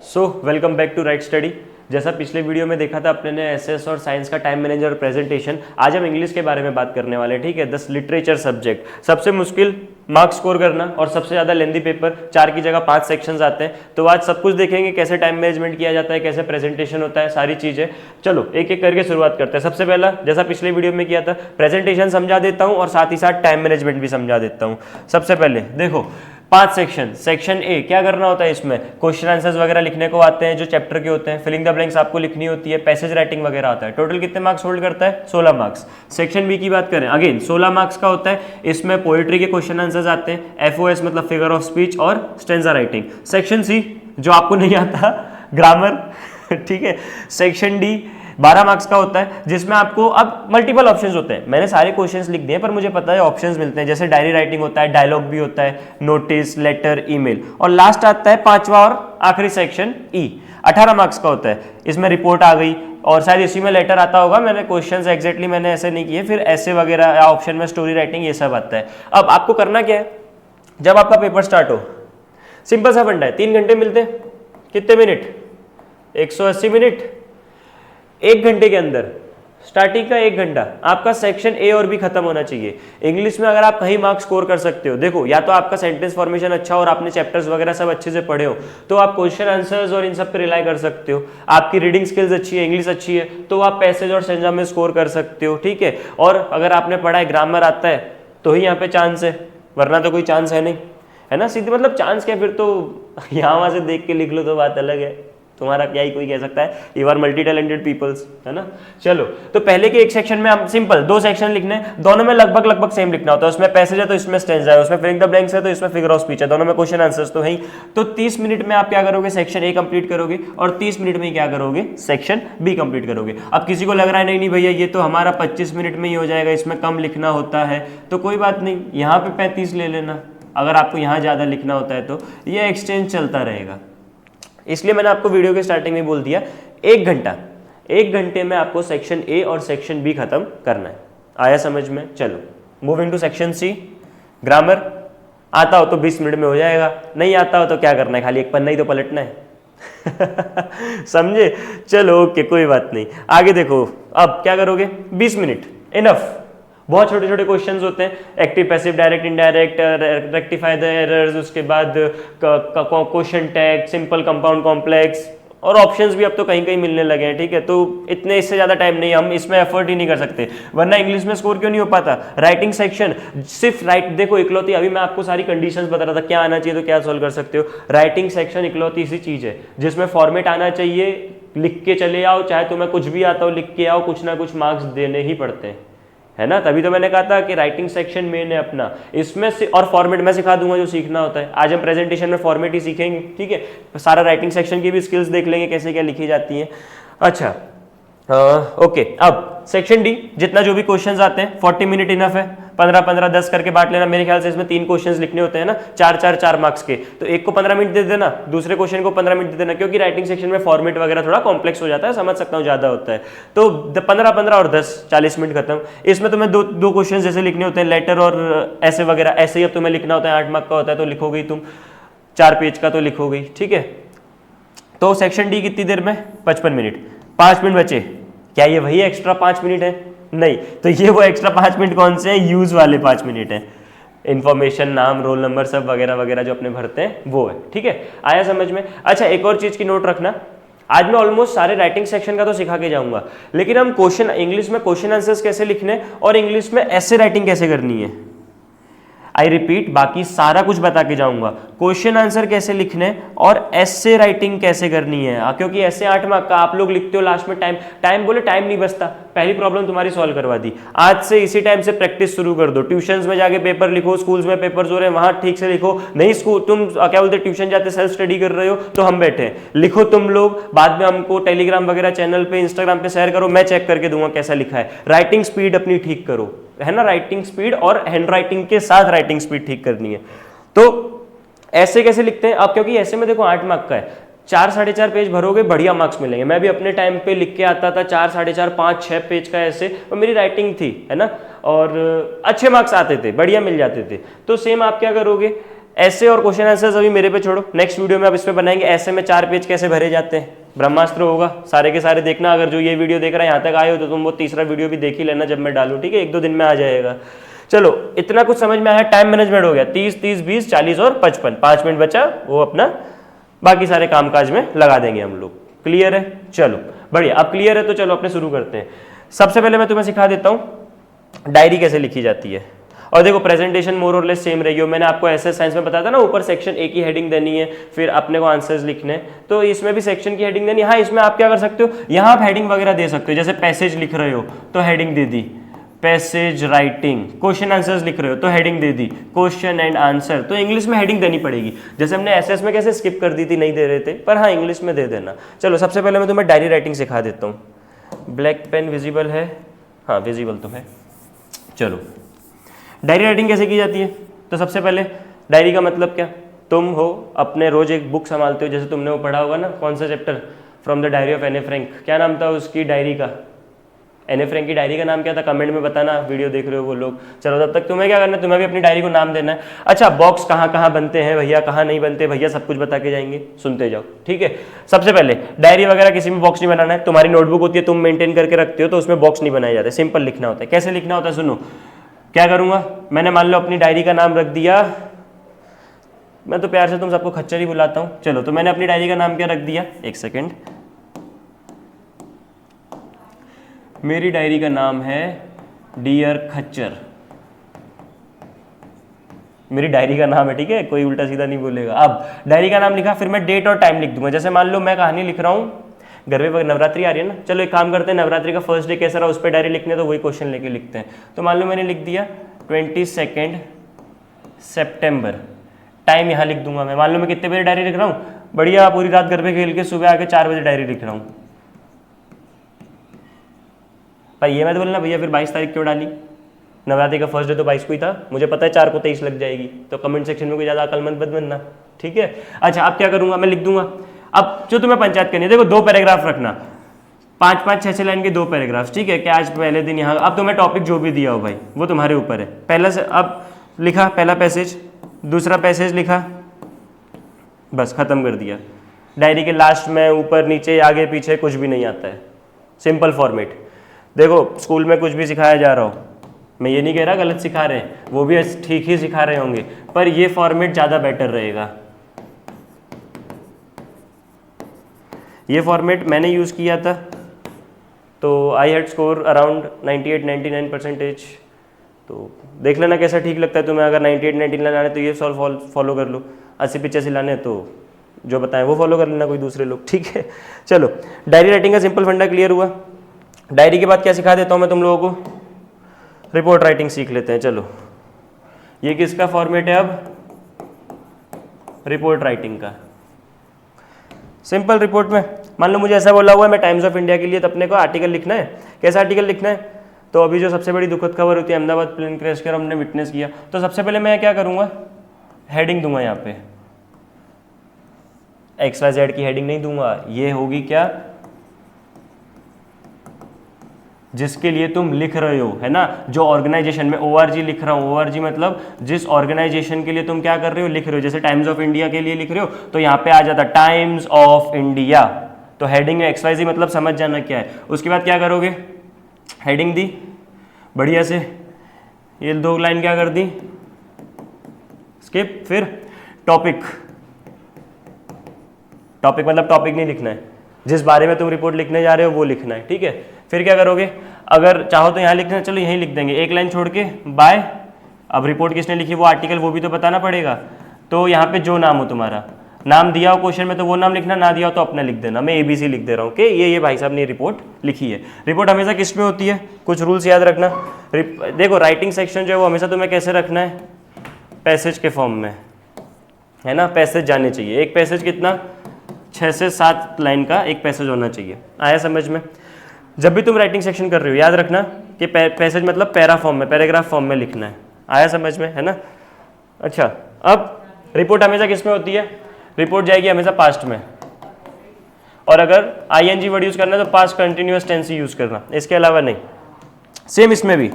Welcome back to Right Study. जैसा पिछले video में देखा था अपने ने एसएस और साइंस का टाइम मैनेजर प्रेजेंटेशन, आज हम इंग्लिश के बारे में बात करने वाले हैं। ठीक है, 10 लिटरेचर सब्जेक्ट, सबसे मुश्किल मार्क्स स्कोर करना और सबसे ज़्यादा लेंदी पेपर, 4 की जगह 5 सेक्शंस आते हैं। तो आज सब कुछ देखेंगे, कैसे टाइम मैनेजमेंट किया जाता है, कैसे प्रेजेंटेशन होता है, सारी चीज़ें। चलो एक एक करके शुरुआत करते हैं। सबसे पहला, जैसा पिछले वीडियो में किया था, प्रेजेंटेशन समझा देता हूँ और साथ ही साथ टाइम मैनेजमेंट भी समझा देता हूँ। सबसे पहले देखो 5 सेक्शन। सेक्शन ए क्या करना होता है, इसमें क्वेश्चन आंसर्स वगैरह लिखने को आते हैं जो चैप्टर के होते हैं, फिलिंग द ब्लैंक्स आपको लिखनी होती है, पैसेज राइटिंग वगैरह आता है। टोटल कितने मार्क्स होल्ड करता है? 16 मार्क्स। सेक्शन बी की बात करें, अगेन 16 मार्क्स का होता है। इसमें पोएट्री के क्वेश्चन आंसर्स आते हैं, एफओएस मतलब फिगर ऑफ स्पीच और स्टेंजा राइटिंग। सेक्शन सी जो आपको नहीं आता, ग्रामर। ठीक है। सेक्शन डी 12 मार्क्स का होता है, जिसमें आपको अब मल्टीपल ऑप्शंस होते हैं। मैंने सारे क्वेश्चंस लिख दिए पर मुझे पता है ऑप्शंस मिलते हैं, जैसे डायरी राइटिंग होता है, डायलॉग भी होता है, नोटिस, लेटर, ईमेल, और लास्ट आता है 5वां और आखिरी सेक्शन ई। 18 मार्क्स का होता है। इसमें रिपोर्ट आ गई और शायद इसी में लेटर आता होगा। मैंने क्वेश्चंस एग्जैक्टली मैंने ऐसे नहीं किए। फिर ऐसे वगैरह या ऑप्शन में स्टोरी राइटिंग, ये सब आता है। अब आपको करना क्या है, जब आपका पेपर स्टार्ट हो, सिंपल सा फंडा है। 3 घंटे मिलते हैं, कितने मिनट? 180 मिनट। 1 घंटे के अंदर, स्टार्टिंग का 1 घंटा, आपका सेक्शन ए और बी खत्म होना चाहिए। इंग्लिश में अगर आप कहीं मार्क्स स्कोर कर सकते हो, देखो या तो आपका सेंटेंस फॉर्मेशन अच्छा और आपने चैप्टर्स वगैरह सब अच्छे से पढ़े हो, तो आप क्वेश्चन आंसर्स और इन सब पे रिलाई कर सकते हो। आपकी रीडिंग स्किल्स अच्छी है, इंग्लिश अच्छी है, तो आप पैसेज और स्टेंजा में स्कोर कर सकते हो। ठीक है। और अगर आपने पढ़ा है, ग्रामर आता है, तो ही यहाँ पे चांस है, वरना तो कोई चांस है नहीं, है ना। सीधे मतलब चांस क्या, फिर तो यहाँ वहां से देख के लिख लो तो बात अलग है, तुम्हारा क्या ही कोई कह सकता है, you are multi talented peoples, है ना। चलो, तो पहले के एक सेक्शन में हम सिंपल 2 सेक्शन लिखने, दोनों में लगभग सेम लिखना होता है। उसमें पैसेज है तो इसमें स्टेंजा है, उसमें फिलिंग द ब्लैंक्स है तो इसमें फिगर ऑफ स्पीच है, दोनों में क्वेश्चन आंसर्स तो है ही। तो 30 मिनट में आप क्या करोगे, सेक्शन ए कंप्लीट करोगे, और 30 मिनट में क्या करोगे, सेक्शन बी कंप्लीट करोगे। अब किसी को लग रहा है नहीं भैया ये तो हमारा 25 मिनट में ही हो जाएगा, इसमें कम लिखना होता है, तो कोई बात नहीं, यहाँ पे 35 ले लेना। अगर आपको यहाँ ज़्यादा लिखना होता है तो ये एक्सचेंज चलता रहेगा। इसलिए मैंने आपको वीडियो के स्टार्टिंग में बोल दिया 1 घंटा, 1 घंटे में आपको सेक्शन ए और सेक्शन बी खत्म करना है। आया समझ में? चलो moving to section C. Grammar आता हो तो 20 मिनट में हो जाएगा, नहीं आता हो तो क्या करना है, खाली एक पन्ना ही तो पलटना है। समझे? चलो ओके, कोई बात नहीं। आगे देखो, अब क्या करोगे, 20 मिनट इनफ। बहुत छोटे छोटे क्वेश्चंस होते हैं, active, passive, direct, indirect, rectify the errors, उसके बाद question tag, simple, compound, complex, और ऑप्शंस भी अब तो कहीं कहीं मिलने लगे हैं। ठीक है, तो इतने इससे ज़्यादा टाइम नहीं, हम इसमें एफर्ट ही नहीं कर सकते, वरना इंग्लिश में स्कोर क्यों नहीं हो पाता। राइटिंग सेक्शन सिर्फ देखो इकलौती, अभी मैं आपको सारी कंडीशंस बता रहा था, क्या आना चाहिए तो क्या सॉल्व कर सकते हो। राइटिंग सेक्शन इकलौती ऐसी चीज़ है जिसमें फॉर्मेट आना चाहिए, लिख के चले आओ, चाहे तुम्हें कुछ भी आता हो लिख के आओ, कुछ ना कुछ मार्क्स देने ही पड़ते हैं, है ना। तभी तो मैंने कहा था कि राइटिंग सेक्शन मेन है अपना, इसमें से और फॉर्मेट मैं सिखा दूंगा जो सीखना होता है। आज हम प्रेजेंटेशन में फॉर्मेट ही सीखेंगे, ठीक है। सारा राइटिंग सेक्शन की भी स्किल्स देख लेंगे, कैसे क्या लिखी जाती हैं। अच्छा ओके, अब सेक्शन डी, जितना जो भी क्वेश्चंस आते हैं 40 मिनट इनफ है। 15-15, 10 करके बांट लेना। मेरे ख्याल से इसमें 3 क्वेश्चंस लिखने होते हैं ना, 4 मार्क्स के, तो एक को 15 मिनट दे देना, दूसरे क्वेश्चन को 15 मिनट दे देना, क्योंकि राइटिंग सेक्शन में फॉर्मेट वगैरह थोड़ा कॉम्प्लेक्स हो जाता है, समझ सकता हूँ ज़्यादा होता है। तो 15-15 और 10, 40 मिनट खत्म। इसमें तुम्हें दो क्वेश्चन जैसे लिखने होते हैं, लेटर और ऐसे वगैरह, ऐसे ही अब तुम्हें लिखना होता है। 8 मार्क का होता है तो लिखोगे तुम, 4 पेज का तो लिखोगे, ठीक है। तो सेक्शन डी कितनी देर में? 55 मिनट। 5 मिनट बचे, क्या ये वही एक्स्ट्रा 5 मिनट है? नहीं, तो ये वो एक्स्ट्रा 5 मिनट कौन से हैं? यूज वाले 5 मिनट हैं। इन्फॉर्मेशन, नाम, रोल नंबर, सब वगैरह वगैरह जो अपने भरते हैं वो है, ठीक है। आया समझ में? अच्छा, एक और चीज की नोट रखना, आज मैं ऑलमोस्ट सारे राइटिंग सेक्शन का तो सिखा के जाऊंगा, लेकिन हम क्वेश्चन इंग्लिश में क्वेश्चन आंसर्स कैसे लिखने और इंग्लिश में ऐसे राइटिंग कैसे करनी है, आई रिपीट, बाकी सारा कुछ बता के जाऊंगा। क्वेश्चन आंसर कैसे लिखने और ऐसे राइटिंग कैसे करनी है, क्योंकि ऐसे 8 मार्क का आप लोग लिखते हो लास्ट में, टाइम बोले टाइम नहीं बचता। पहली प्रॉब्लम तुम्हारी सॉल्व करवा दी। आज से इसी टाइम से प्रैक्टिस शुरू कर दो। ट्यूशंस में जाके पेपर लिखो, स्कूल्स में पेपर्स हो रहे हैं वहां ठीक से लिखो। नहीं स्कूल तुम क्या बोलते ट्यूशन जाते सेल्फ स्टडी कर रहे हो तो हम बैठे हैं, लिखो तुम लोग, बाद में हमको टेलीग्राम वगैरह चैनल पे, इंस्टाग्राम पे शेयर करो, मैं चेक करके दूंगा कैसा लिखा है। राइटिंग स्पीड अपनी ठीक करो, है ना। राइटिंग स्पीड और हैंड राइटिंग के साथ राइटिंग स्पीड ठीक करनी है। तो ऐसे कैसे लिखते हैं अब, क्योंकि ऐसे में देखो 8 मार्क का है, 4-4.5 पेज भरोगे, बढ़िया मार्क्स मिलेंगे। मैं भी अपने टाइम पे लिख के आता था 4-4.5, 5-6 पेज का ऐसे, और मेरी राइटिंग थी, है ना, और अच्छे मार्क्स आते थे, बढ़िया मिल जाते थे। तो सेम आप क्या करोगे, ऐसे और क्वेश्चन आंसर्स अभी मेरे पे छोड़ो, नेक्स्ट वीडियो में अब इस पे बनाएंगे ऐसे में 4 पेज कैसे भरे जाते हैं, ब्रह्मास्त्र होगा, सारे के सारे देखना। अगर जो ये वीडियो देख रहा है यहाँ तक आए हो तो तुम वो तीसरा वीडियो भी देख ही लेना जब मैं डालूं, ठीक है, 1-2 दिन में आ जाएगा। चलो इतना कुछ समझ में आया, टाइम मैनेजमेंट हो गया, 30, 30, 20, 40 और 55, 5 मिनट बचा, वो अपना बाकी सारे कामकाज में लगा देंगे हम लोग। क्लियर है? चलो बढ़िया, अब क्लियर है तो चलो अपने शुरू करते हैं। सबसे पहले मैं तुम्हें सिखा देता हूँ डायरी कैसे लिखी जाती है। और देखो प्रेजेंटेशन मोर और लेस सेम रहेगी, मैंने आपको ऐसे साइंस में बताया था ना, ऊपर सेक्शन एक ही हेडिंग देनी है, फिर अपने को आंसर्स लिखने हैं, तो इसमें भी सेक्शन की हेडिंग देनी है। हाँ, इसमें आप क्या कर सकते हो, यहाँ आप हेडिंग वगैरह दे सकते हो, जैसे पैसेज लिख रहे हो तो हेडिंग दे दी पैसेज राइटिंग, क्वेश्चन आंसर्स लिख रहे हो तो heading they the question and answer, तो इंग्लिश में हेडिंग देनी पड़ेगी। जैसे हमने एसएस में कैसे स्किप कर दी थी, नहीं दे रहे थे, पर हाँ इंग्लिश में दे देना। चलो सबसे पहले मैं तुम्हें डायरी राइटिंग सिखा देता हूँ। ब्लैक पेन विजिबल है? हाँ विजिबल तो है। चलो डायरी राइटिंग कैसे की जाती है, तो सबसे पहले डायरी का मतलब क्या, तुम हो अपने रोज एक बुक संभालते हो, जैसे तुमने वो पढ़ा होगा ना, कौन सा chapter, from the diary of एने फ्रैंक, क्या नाम था उसकी डायरी का, एने फ्रैंक की डायरी का नाम क्या था, कमेंट में बताना, वीडियो देख रहे हो वो लोग। चलो तब तक तुम्हें क्या करना है, तुम्हें भी अपनी डायरी को नाम देना है। अच्छा बॉक्स कहाँ कहाँ बनते हैं भैया, कहाँ नहीं बनते भैया, सब कुछ बता के जाएंगे, सुनते जाओ, ठीक है। सबसे पहले डायरी वगैरह किसी में बॉक्स नहीं बनाना है, तुम्हारी नोटबुक होती है तुम मेंटेन करके रखते हो, तो उसमें बॉक्स नहीं बनाए जाते, सिंपल लिखना होता है। कैसे लिखना होता है सुनो, क्या करूंगा, मैंने मान लो अपनी डायरी का नाम रख दिया, मैं तो प्यार से तुम सबको खच्चर ही बुलाता हूं, चलो तो मैंने अपनी डायरी का नाम क्या रख दिया, एक सेकेंड, मेरी डायरी का नाम है डियर खच्चर, मेरी डायरी का नाम है, ठीक है, कोई उल्टा सीधा नहीं बोलेगा। अब डायरी का नाम लिखा, फिर मैं डेट और टाइम लिख दूंगा। जैसे मान लो मैं कहानी लिख रहा हूँ, घर में नवरात्रि आ रही है ना, चलो एक काम करते हैं, नवरात्रि का फर्स्ट डे कैसा रहा उस पर डायरी लिखने, तो वही क्वेश्चन लेके लिखते हैं। तो मान लो मैंने लिख दिया 22 सितंबर, टाइम यहाँ लिख दूंगा मैं। मान लो मैं कितने बजे डायरी लिख रहा हूँ, बढ़िया पूरी रात घर पे खेल के सुबह आके 4 बजे डायरी लिख रहा हूँ। पर ये मत बोलना भैया फिर 22 तारीख क्यों डाली, नवरात्रि का फर्स्ट डे तो 22 को ही था, मुझे पता है 4 को 23 लग जाएगी, तो कमेंट सेक्शन में कोई ज़्यादा अकलमंद मत बनना, ठीक है। अच्छा अब क्या करूँगा, मैं लिख दूंगा, अब जो तुम्हें पंचायत करनी है, देखो 2 पैराग्राफ रखना, 5-5, 6-6 लाइन के 2 पैराग्राफ, ठीक है, कि आज पहले दिन यहाँ, अब तुम्हें टॉपिक जो भी दिया हो भाई वो तुम्हारे ऊपर है। पहला से अब लिखा पहला पैसेज, दूसरा पैसेज लिखा, बस खत्म कर दिया। डायरी के लास्ट में ऊपर नीचे आगे पीछे कुछ भी नहीं आता है, सिंपल फॉर्मेट। देखो स्कूल में कुछ भी सिखाया जा रहा हो, मैं ये नहीं कह रहा गलत सिखा रहे हैं, वो भी ठीक ही सिखा रहे होंगे, पर ये फॉर्मेट ज़्यादा बेटर रहेगा। ये फॉर्मेट मैंने यूज़ किया था, तो आई हैड स्कोर अराउंड 98-99%, तो देख लेना कैसा ठीक लगता है तुम्हें। अगर 98-99 लाने तो ये फॉलो कर लो, 80-85 लाने तो जो बताएं वो फॉलो कर लेना कोई दूसरे लोग, ठीक है। चलो डायरी राइटिंग का सिंपल फंडा क्लियर हुआ। डायरी के बाद क्या सिखा देता हूँ मैं तुम लोगों को, रिपोर्ट राइटिंग सीख लेते हैं। चलो ये किसका फॉर्मेट है, अब रिपोर्ट राइटिंग का। सिंपल रिपोर्ट में मान लो मुझे ऐसा बोला हुआ है मैं टाइम्स ऑफ इंडिया के लिए, तो अपने को आर्टिकल लिखना है। कैसा आर्टिकल लिखना है, तो अभी जो सबसे बड़ी दुखद खबर होती है अहमदाबाद प्लेन क्रैश का हमने विटनेस किया, तो सबसे पहले मैं क्या करूँगा, हेडिंग दूंगा, यहाँ पे XYZ की हेडिंग नहीं दूंगा, ये होगी क्या, जिसके लिए तुम लिख रहे हो, है ना, जो ऑर्गेनाइजेशन में ORG लिख रहा हूँ, ORG मतलब जिस ऑर्गेनाइजेशन के लिए तुम क्या कर रहे हो, लिख रहे हो। जैसे टाइम्स ऑफ इंडिया के लिए लिख रहे हो तो यहाँ पे आ जाता टाइम्स ऑफ इंडिया, तो हेडिंग है XYZ मतलब समझ जाना क्या है। उसके बाद क्या करोगे, हेडिंग दी बढ़िया से, ये 2 लाइन क्या कर दी स्किप, फिर टॉपिक, टॉपिक मतलब टॉपिक नहीं लिखना है, जिस बारे में तुम रिपोर्ट लिखने जा रहे हो वो लिखना है, ठीक है। फिर क्या करोगे, अगर चाहो तो यहाँ लिखना, चलो यहीं लिख देंगे, 1 लाइन छोड़ के बाय, अब रिपोर्ट किसने लिखी वो आर्टिकल वो भी तो बताना पड़ेगा, तो यहाँ पे जो नाम हो तुम्हारा, नाम दिया हो क्वेश्चन में तो वो नाम लिखना, ना दिया हो तो अपना लिख देना। मैं ABC लिख दे रहा हूँ कि ये भाई साहब ने रिपोर्ट लिखी है। रिपोर्ट हमेशा किस में होती है, कुछ रूल्स याद रखना। देखो राइटिंग सेक्शन जो है वो हमेशा तुम्हें कैसे रखना है, पैसेज के फॉर्म में, है ना, पैसेज जाने चाहिए। एक पैसेज कितना, 6 से 7 लाइन का एक पैसेज होना चाहिए। आया समझ में। जब भी तुम राइटिंग सेक्शन कर रहे हो याद रखना कि पैसेज मतलब पैरा फॉर्म में, पैराग्राफ फॉर्म में लिखना है। आया समझ में, है ना। अच्छा अब रिपोर्ट हमेशा किस में होती है, रिपोर्ट जाएगी हमेशा पास्ट में, और अगर ING वर्ड यूज करना है तो पास्ट कंटिन्यूअस टेंस ही यूज करना, इसके अलावा नहीं। सेम इसमें भी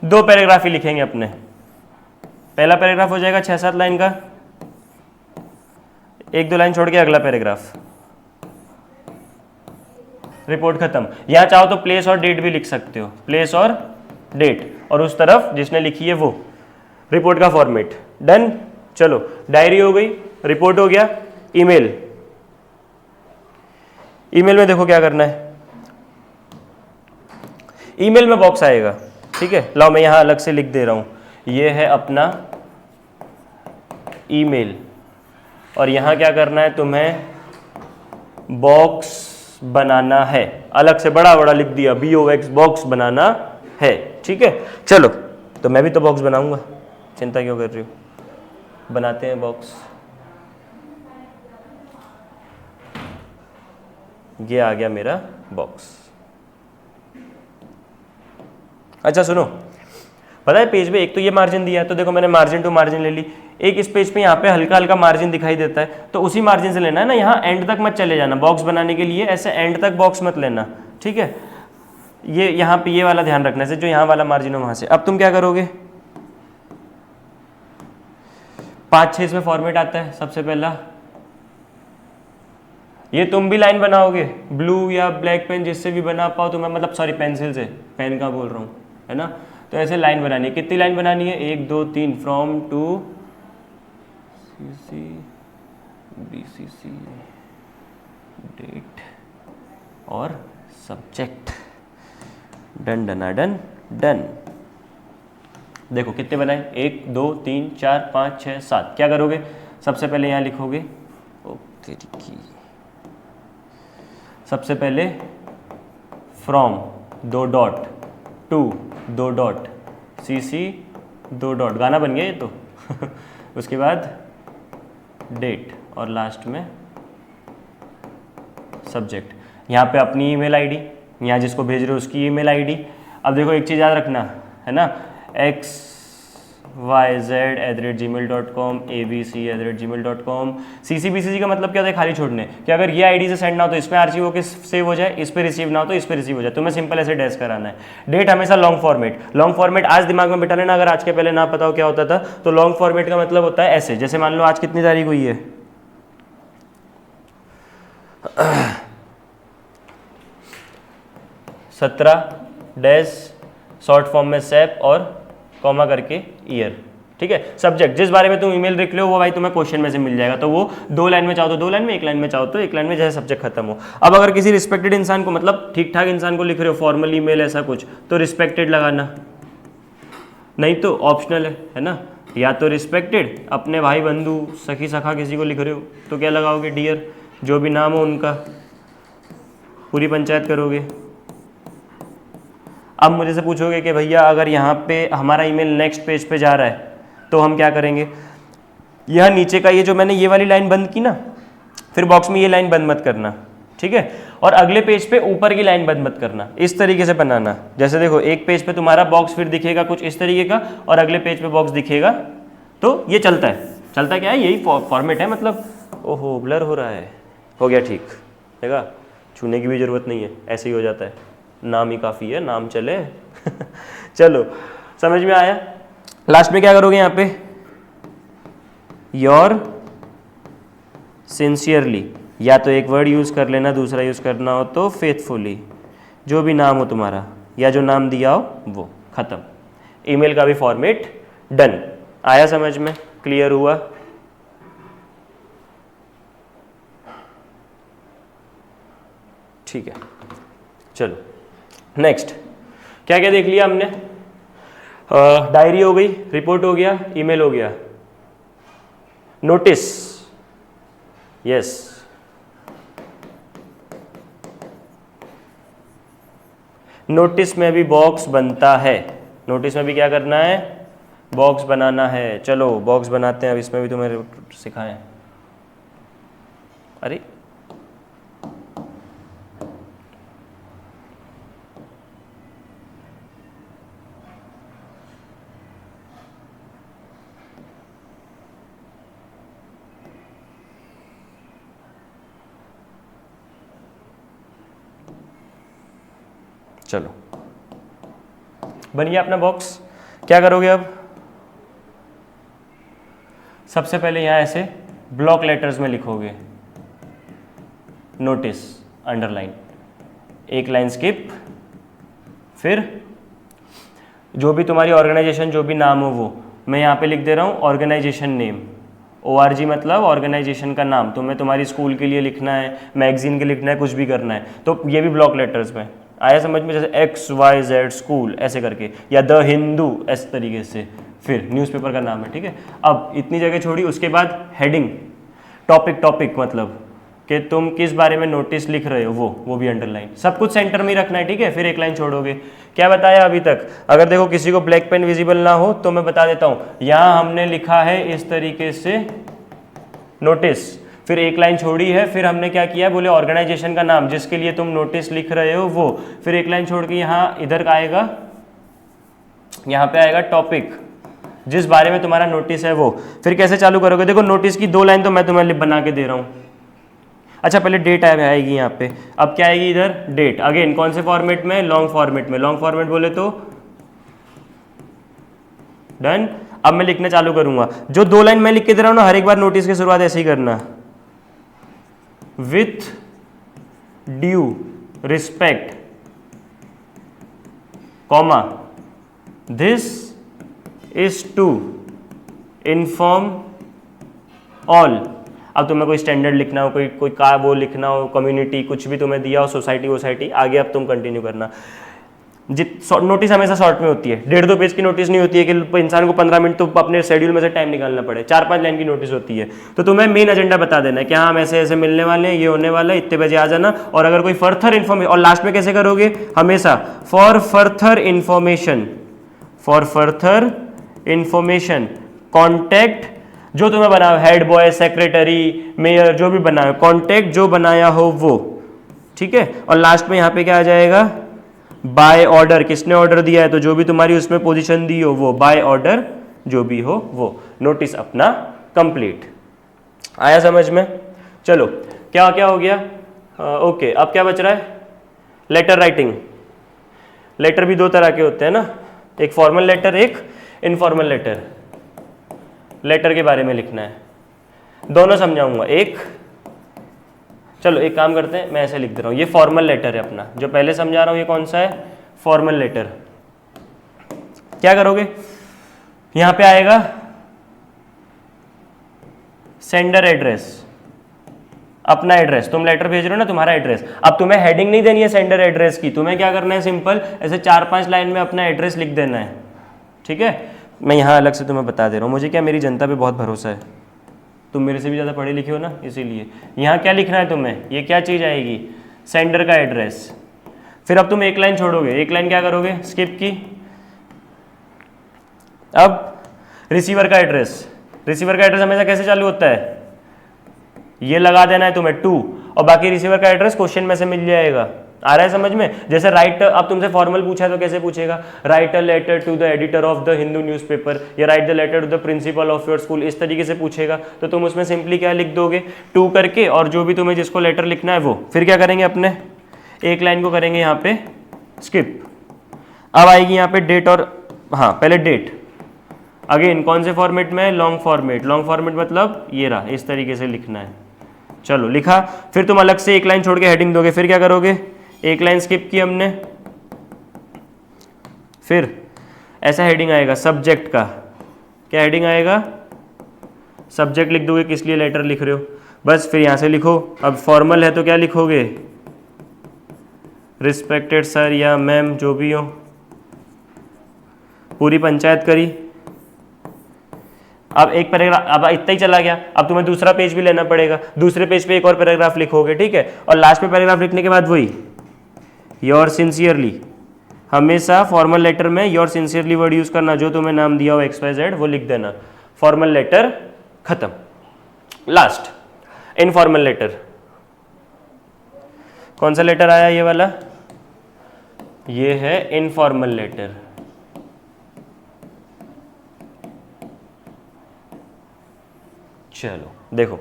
2 पैराग्राफ ही लिखेंगे अपने। पहला पैराग्राफ हो जाएगा 6-7 लाइन का, एक दो लाइन छोड़ के अगला पैराग्राफ, रिपोर्ट खत्म। यहां चाहो तो प्लेस और डेट भी लिख सकते हो, प्लेस और डेट, और उस तरफ जिसने लिखी है वो, रिपोर्ट का फॉर्मेट। डन। चलो डायरी हो गई, रिपोर्ट हो गया। ईमेल, ईमेल में देखो क्या करना है। ईमेल में बॉक्स आएगा, ठीक है। लाओ मैं यहां अलग से लिख दे रहा हूं, ये है अपना ईमेल, और यहां क्या करना है तुम्हें, बॉक्स बनाना है। अलग से बड़ा बड़ा लिख दिया, BOX, बॉक्स बनाना है, ठीक है। चलो तो मैं भी तो बॉक्स बनाऊंगा, चिंता क्यों कर रही हो, बनाते हैं बॉक्स। ये आ गया मेरा बॉक्स। अच्छा सुनो, पता है पेज में एक तो ये मार्जिन दिया है, तो देखो मैंने मार्जिन टू मार्जिन ले ली। एक इस पेज पे यहाँ पे हल्का हल्का मार्जिन दिखाई देता है, तो उसी मार्जिन से लेना है ना। यहाँ एंड तक मत चले जाना, बॉक्स बनाने के लिए ऐसे एंड तक बॉक्स मत लेना, ठीक है। ये यहाँ पे ये वाला ध्यान रखना से, जो यहाँ वाला मार्जिन हो वहां से। अब तुम क्या करोगे, 5-6 इसमें फॉर्मेट आता है। सबसे पहला ये तुम भी लाइन बनाओगे, ब्लू या ब्लैक पेन जिससे भी बना पाओ तुम्हें, मतलब सॉरी पेंसिल से, पेन का बोल रहा हूँ, है ना। तो ऐसे लाइन बनानी है। कितनी लाइन बनानी है, 1 2 3, from to CC BCC, date और सब्जेक्ट। डन डना डन डन। देखो कितने बनाए, 1 2 3 4 5 6 7। क्या करोगे, सबसे पहले यहाँ लिखोगे, ओके सबसे पहले from 2 dot, to 2 dot, CC 2 dot, गाना बन गया ये तो उसके बाद डेट और लास्ट में सब्जेक्ट। यहाँ पे अपनी ईमेल आईडी, यहाँ जिसको भेज रहे हो उसकी ईमेल आईडी। अब देखो एक चीज़ याद रखना है ना, xyz@gmail.com, abc@gmail.com। CCBCC का मतलब क्या होता है, खाली छोड़ने, कि अगर ये आईडी से सेंड ना हो तो इसमें आर्चिव होकर सेव हो जाए, इस पे रिसीव ना हो तो इस पे रिसीव हो जाए। तुम्हें सिंपल ऐसे डैश कराना है। डेट हमेशा लॉन्ग फॉर्मेट, लॉन्ग फॉर्मेट आज दिमाग में बिठा लेना। अगर आज के पहले ना पता हो क्या होता था, तो लॉन्ग फॉर्मेट का मतलब होता है ऐसे, जैसे मान लो आज कितनी तारीख हुई है 17 डैश, शॉर्ट फॉर्म में सेप और कॉमा करके ईयर, ठीक है। सब्जेक्ट जिस बारे में तुम ईमेल लिख रहे हो वो भाई तुम्हें क्वेश्चन में से मिल जाएगा, तो वो 2 लाइन में चाहो तो 2 लाइन में, 1 लाइन में चाहो तो 1 लाइन में, जैसे सब्जेक्ट खत्म हो। अब अगर किसी रिस्पेक्टेड इंसान को, मतलब ठीक ठाक इंसान को लिख रहे हो, फॉर्मल ईमेल ऐसा कुछ, तो रिस्पेक्टेड लगाना, नहीं तो ऑप्शनल है ना। या तो रिस्पेक्टेड, अपने भाई बंधु सखी सखा किसी को लिख रहे हो तो क्या लगाओगे, डियर, जो भी नाम हो उनका, पूरी पंचायत करोगे। अब मुझे से पूछोगे कि भैया अगर यहाँ पे हमारा ईमेल नेक्स्ट पेज पे जा रहा है तो हम क्या करेंगे, यहाँ नीचे का ये जो मैंने ये वाली लाइन बंद की ना, फिर बॉक्स में ये लाइन बंद मत करना, ठीक है। और अगले पेज पे ऊपर की लाइन बंद मत करना, इस तरीके से बनाना। जैसे देखो एक पेज पे तुम्हारा बॉक्स फिर दिखेगा कुछ इस तरीके का, और अगले पेज पे बॉक्स दिखेगा, तो ये चलता है। चलता क्या है, यही फॉर्मेट है, मतलब। ओहो ब्लर हो रहा है, हो गया ठीक, देखा, छूने की भी जरूरत नहीं है, ऐसे ही हो जाता है, नाम ही काफ़ी है, नाम चले चलो समझ में आया। लास्ट में क्या करोगे, यहाँ पे योर सिंसियरली, या तो एक वर्ड यूज़ कर लेना, दूसरा यूज़ करना हो तो फेथफुली, जो भी नाम हो तुम्हारा या जो नाम दिया हो वो, ख़त्म। ईमेल का भी फॉर्मेट डन। आया समझ में, क्लियर हुआ। ठीक है, चलो नेक्स्ट क्या क्या देख लिया हमने। डायरी हो गई, रिपोर्ट हो गया, ईमेल हो गया, नोटिस, यस, नोटिस में भी बॉक्स बनता है। नोटिस में भी क्या करना है, बॉक्स बनाना है। चलो बॉक्स बनाते हैं, अब इसमें भी तुम्हें सिखाएं। अरे चलो बन गया अपना बॉक्स। क्या करोगे अब, सबसे पहले यहाँ ऐसे ब्लॉक लेटर्स में लिखोगे नोटिस अंडरलाइन, एक लाइन स्किप, फिर जो भी तुम्हारी ऑर्गेनाइजेशन जो भी नाम हो वो मैं यहाँ पे लिख दे रहा हूँ ऑर्गेनाइजेशन नेम, ORG मतलब ऑर्गेनाइजेशन का नाम, तुम्हें तुम्हारी स्कूल के लिए लिखना है, मैगजीन के लिए लिखना है, कुछ भी करना है तो ये भी ब्लॉक लेटर्स में आया समझ में, जैसे XYZ स्कूल ऐसे करके, या द हिंदू इस तरीके से, फिर न्यूज़पेपर का नाम है, ठीक है। अब इतनी जगह छोड़ी, उसके बाद हेडिंग, टॉपिक मतलब कि तुम किस बारे में नोटिस लिख रहे हो वो भी अंडरलाइन, सब कुछ सेंटर में ही रखना है, ठीक है। फिर एक लाइन छोड़ोगे। क्या बताया अभी तक? अगर देखो किसी को ब्लैक पेन विजिबल ना हो तो मैं बता देता हूँ, यहाँ हमने लिखा है इस तरीके से नोटिस, फिर एक लाइन छोड़ी है, फिर हमने क्या किया, बोले ऑर्गेनाइजेशन का नाम जिसके लिए तुम नोटिस लिख रहे हो वो, फिर एक लाइन छोड़ के यहाँ इधर आएगा, यहाँ पे आएगा टॉपिक जिस बारे में तुम्हारा नोटिस है वो। फिर कैसे चालू करोगे? देखो नोटिस की 2 लाइन तो मैं तुम्हें बना के दे रहा हूँ। अच्छा पहले डेट आएगी यहाँ पे, अब क्या आएगी इधर? डेट। अगेन कौन से फॉर्मेट में? लॉन्ग फॉर्मेट में। लॉन्ग फॉर्मेट बोले तो डन। अब मैं लिखना चालू करूंगा, जो 2 लाइन मैं लिख के दे रहा हूँ ना, हर एक बार नोटिस की शुरुआत ऐसे ही करना, with due respect comma this is to inform all. अब तुम्हें कोई स्टैंडर्ड लिखना हो, कोई का वो लिखना हो, कम्युनिटी कुछ भी तुम्हें दिया हो, सोसाइटी आगे अब तुम कंटिन्यू करना। नोटिस हमेशा शॉर्ट में होती है, 1.5-2 पेज की नोटिस नहीं होती है कि इंसान को 15 मिनट तो अपने शेड्यूल में से टाइम निकालना पड़े, 4-5 लाइन की नोटिस होती है। तो तुम्हें मेन एजेंडा बता देना है कि हाँ हम ऐसे ऐसे मिलने वाले हैं, ये होने वाला है, इतने बजे आ जाना। और अगर कोई फर्दर इन्फॉर्मेशन, और लास्ट में कैसे करोगे? हमेशा फॉर फर्दर इंफॉर्मेशन कॉन्टैक्ट जो तुम्हें बनाया, हेड बॉय, सेक्रेटरी, मेयर, जो भी बनाया, कॉन्टैक्ट जो बनाया हो वो, ठीक है। और लास्ट में यहाँ पे क्या आ जाएगा? बाय ऑर्डर, किसने ऑर्डर दिया है, तो जो भी तुम्हारी उसमें पोजीशन दी हो वो, बाय ऑर्डर जो भी हो वो। नोटिस अपना कंप्लीट। आया समझ में? चलो क्या क्या हो गया? ओके, अब क्या बच रहा है? Letter writing. लेटर भी 2 तरह के होते हैं ना, एक फॉर्मल लेटर, एक इनफॉर्मल लेटर। लेटर के बारे में लिखना है, दोनों समझाऊंगा। चलो एक काम करते हैं, मैं ऐसे लिख दे रहा हूँ, ये फॉर्मल लेटर है अपना, जो पहले समझा रहा हूँ ये कौन सा है? Formal letter. क्या करोगे? यहां पे आएगा सेंडर एड्रेस, अपना एड्रेस, तुम लेटर भेज रहे हो ना, तुम्हारा एड्रेस। अब तुम्हें हेडिंग नहीं देनी है सेंडर एड्रेस की, तुम्हें क्या करना है? सिंपल ऐसे 4-5 लाइन में अपना एड्रेस लिख देना है, ठीक है। मैं यहाँ अलग से तुम्हें बता दे रहा हूँ, मुझे क्या, मेरी जनता पे बहुत भरोसा है, तुम मेरे से भी ज़्यादा पढ़े लिखे हो ना, इसीलिए। यहाँ क्या लिखना है तुम्हें? ये क्या चीज़ आएगी? सेंडर का एड्रेस। फिर अब तुम एक लाइन छोड़ोगे, एक लाइन क्या करोगे? स्किप की। अब रिसीवर का एड्रेस, रिसीवर का एड्रेस हमेशा कैसे चालू होता है? ये लगा देना है तुम्हें 2, और बाकी रिसीवर का एड्रेस क्वेश्चन में से मिल जाएगा। आ रहा है समझ में? जैसे राइट, अब तुमसे फॉर्मल पूछा है तो कैसे पूछेगा? Write a letter to the editor of the Hindu newspaper, या write the letter to the principal of your school, इस तरीके से पूछेगा। तो तुम उसमें सिंपली क्या लिख दोगे? 2 करके, और जो भी तुम्हें जिसको लेटर लिखना है वो। फिर क्या करेंगे? अपने एक लाइन को करेंगे यहाँ पे स्किप। अब आएगी यहाँ पे डेट, और हाँ पहले डेट। अगेन कौन से फॉर्मेट में? Long format. लॉन्ग फॉर्मेट मतलब ये रहा, इस तरीके से लिखना है। चलो लिखा, फिर तुम अलग से एक लाइन छोड़ के हेडिंग दोगे। फिर क्या करोगे? एक लाइन स्किप की हमने, फिर ऐसा हेडिंग आएगा सब्जेक्ट का। क्या हेडिंग आएगा? सब्जेक्ट लिख दोगे, किस लिए लेटर लिख रहे हो, बस। फिर यहां से लिखो। अब फॉर्मल है तो क्या लिखोगे? रिस्पेक्टेड सर या मैम, जो भी हो, पूरी पंचायत करी। अब एक पैराग्राफ, अब इतना ही चला गया, अब तुम्हें दूसरा पेज भी लेना पड़ेगा। दूसरे पेज पे एक और पैराग्राफ लिखोगे, ठीक है। और लास्ट में पैराग्राफ लिखने के बाद वही योर सिंसियरली, हमेशा फॉर्मल लेटर में योर सिंसियरली वर्ड यूज करना, जो तुम्हें नाम दिया हो XYZ वो लिख देना। फॉर्मल लेटर खत्म। Last informal letter. कौन सा लेटर आया? ये वाला, ये है इनफॉर्मल लेटर। चलो देखो,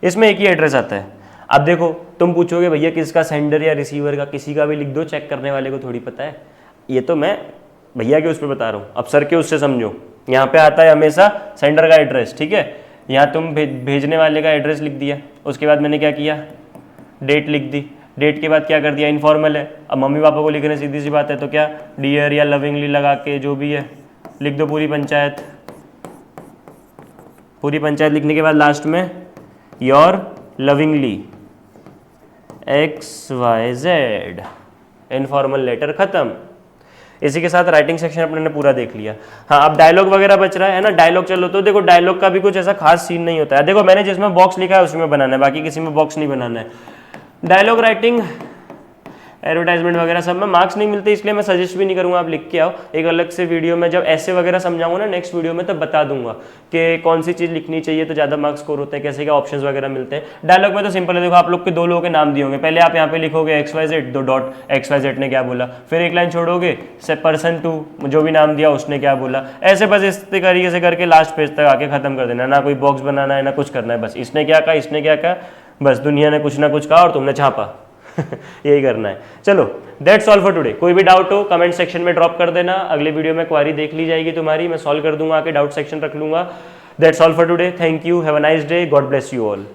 इसमें एक ही एड्रेस आता है। अब देखो तुम पूछोगे भैया किसका, सेंडर या रिसीवर का? किसी का भी लिख दो, चेक करने वाले को थोड़ी पता है। ये तो मैं भैया के उस पर बता रहा हूँ, अब सर के उससे समझो। यहाँ पे आता है हमेशा सेंडर का एड्रेस, ठीक है। यहाँ तुम भेजने वाले का एड्रेस लिख दिया, उसके बाद मैंने क्या किया, डेट लिख दी, डेट के बाद क्या कर दिया, इनफॉर्मल है, अब मम्मी पापा को लिखने सीधी सी बात है, तो क्या डियर या लविंगली लगा के जो भी है लिख दो पूरी पंचायत। पूरी पंचायत लिखने के बाद लास्ट में your lovingly XYZ, informal letter खत्म। इसी के साथ राइटिंग सेक्शन अपने ने पूरा देख लिया। हाँ, अब डायलॉग वगैरह बच रहा है ना, डायलॉग चलो तो देखो डायलॉग का भी कुछ ऐसा खास सीन नहीं होता है। देखो मैंने जिसमें बॉक्स लिखा है उसमें बनाना है, बाकी किसी में बॉक्स नहीं बनाना है। डायलॉग राइटिंग, एडवर्टाइजमेंट वगैरह सब में मार्क्स नहीं मिलते, इसलिए मैं सजेस्ट भी नहीं करूंगा आप लिख के आओ। एक अलग से वीडियो में जब ऐसे वगैरह समझाऊंगा ना नेक्स्ट वीडियो में, तब बता दूंगा कि कौन सी चीज़ लिखनी चाहिए तो ज़्यादा मार्क्स स्कोर होते हैं, कैसे क्या ऑप्शंस वगैरह मिलते हैं। डायलॉग में तो सिंपल है, देखो आप लोग के 2 लोगों के नाम दिए होंगे, पहले आप यहाँ पे लिखोगे XYZ, 2 डॉट XYZ ने क्या बोला, फिर एक लाइन छोड़ोगे से पर्सन 2 जो भी नाम दिया उसने क्या बोला, ऐसे बस इस तरीके से करके लास्ट पेज तक आके खत्म कर देना। ना कोई बॉक्स बनाना है ना कुछ करना है, बस इसने क्या कहा, इसने क्या कहा, बस दुनिया ने कुछ ना कुछ कहा और तुमने छापा यही करना है। चलो दैट्स ऑल फॉर टुडे। कोई भी डाउट हो कमेंट सेक्शन में ड्रॉप कर देना, अगले वीडियो में क्वारी देख ली जाएगी तुम्हारी, मैं सॉल्व कर दूंगा, आके डाउट सेक्शन रख लूंगा। That's all for today, thank you, have a nice day, God bless you all.